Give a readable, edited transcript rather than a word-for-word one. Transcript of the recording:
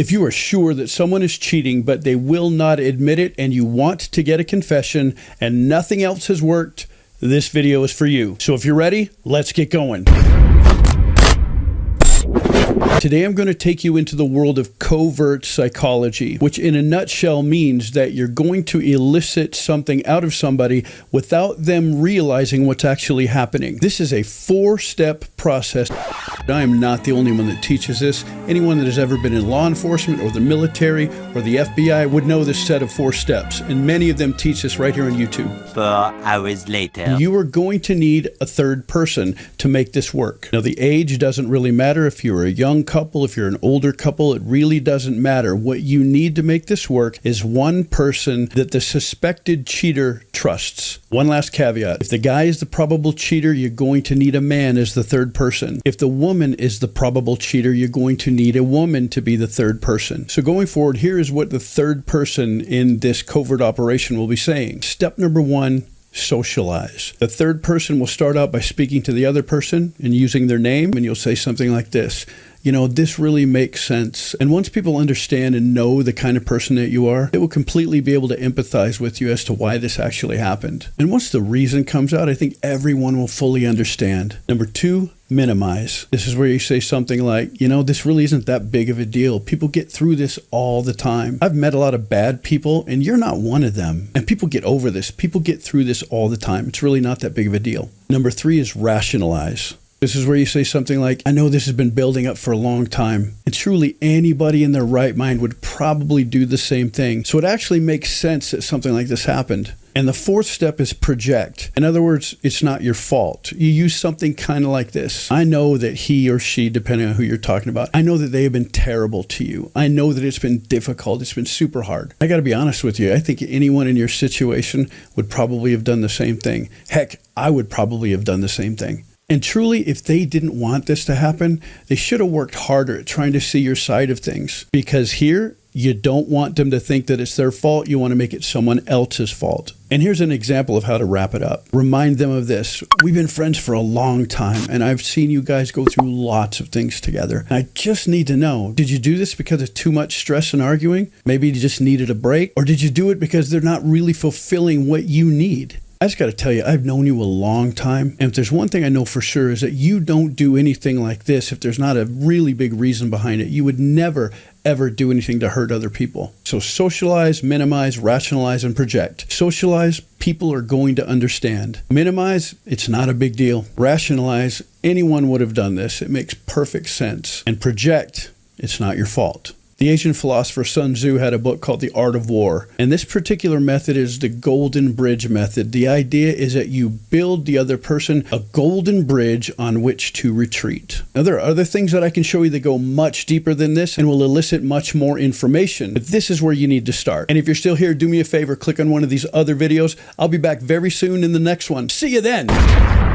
If you are sure that someone is cheating, but they will not admit it, and you want to get a confession and nothing else has worked, this video is for you. So if you're ready, let's get going. Today I'm going to take you into the world of covert psychology, which in a nutshell means that you're going to elicit something out of somebody without them realizing what's actually happening. This is a 4-step process. I am not the only one that teaches this. Anyone that has ever been in law enforcement or the military or the FBI would know this set of 4 steps, and many of them teach this right here on YouTube. 4 hours later. You are going to need a third person to make this work. Now, the age doesn't really matter. If you're a young couple, if you're an older couple, it really doesn't matter. What you need to make this work is one person that the suspected cheater trusts. One last caveat. If the guy is the probable cheater, you're going to need a man as the third person. If the woman is the probable cheater, you're going to need a woman to be the third person. So going forward, here is what the third person in this covert operation will be saying. Step number 1, socialize. The third person will start out by speaking to the other person and using their name, and you'll say something like this. You know, this really makes sense. And once people understand and know the kind of person that you are, they will completely be able to empathize with you as to why this actually happened. And once the reason comes out, I think everyone will fully understand. Number 2, minimize. This is where you say something like, you know, this really isn't that big of a deal. People get through this all the time. I've met a lot of bad people, and you're not one of them. And people get over this. People get through this all the time. It's really not that big of a deal. Number 3 is rationalize. This is where you say something like, I know this has been building up for a long time. And truly anybody in their right mind would probably do the same thing. So it actually makes sense that something like this happened. And the 4th step is project. In other words, it's not your fault. You use something kind of like this. I know that he or she, depending on who you're talking about, I know that they have been terrible to you. I know that it's been difficult. It's been super hard. I got to be honest with you. I think anyone in your situation would probably have done the same thing. Heck, I would probably have done the same thing. And truly, if they didn't want this to happen, they should have worked harder at trying to see your side of things. Because here, you don't want them to think that it's their fault. You want to make it someone else's fault. And here's an example of how to wrap it up. Remind them of this. We've been friends for a long time, and I've seen you guys go through lots of things together. I just need to know, did you do this because of too much stress and arguing? Maybe you just needed a break? Or did you do it because they're not really fulfilling what you need? I just got to tell you, I've known you a long time, and if there's one thing I know for sure is that you don't do anything like this if there's not a really big reason behind it. You would never, ever do anything to hurt other people. So socialize, minimize, rationalize, and project. Socialize, people are going to understand. Minimize, it's not a big deal. Rationalize, anyone would have done this. It makes perfect sense. And project, it's not your fault. The Asian philosopher Sun Tzu had a book called The Art of War, and this particular method is the golden bridge method. The idea is that you build the other person a golden bridge on which to retreat. Now, there are other things that I can show you that go much deeper than this and will elicit much more information, but this is where you need to start. And if you're still here, do me a favor, click on one of these other videos. I'll be back very soon in the next one. See you then!